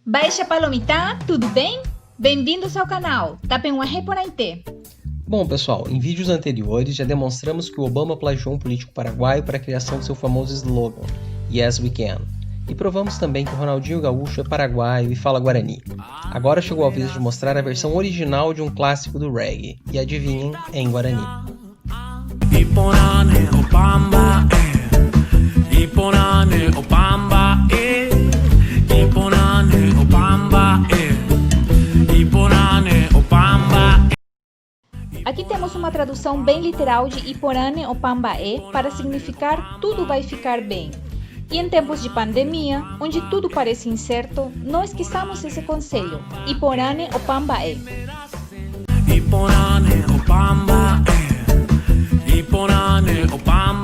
Baixa Palomita, tudo bem? Bem-vindos ao canal Tapeuarre Poraité. Bom, pessoal, em vídeos anteriores já demonstramos que o Obama plagiou um político paraguaio para a criação de seu famoso slogan, Yes We Can. E provamos também que o Ronaldinho Gaúcho é paraguaio e fala guarani. Agora chegou a vez de mostrar a versão original de um clássico do reggae. E adivinhem, é em guarani. Iporane Opamba Iporane Opamba Iporane Opamba Iporane Opamba. Aqui temos uma tradução bem literal de Iporane Opambaé para significar tudo vai ficar bem. E em tempos de pandemia, onde tudo parece incerto, não esqueçamos esse conselho, Iporane Opambaé. Iporane Opamba Iporane Opamba.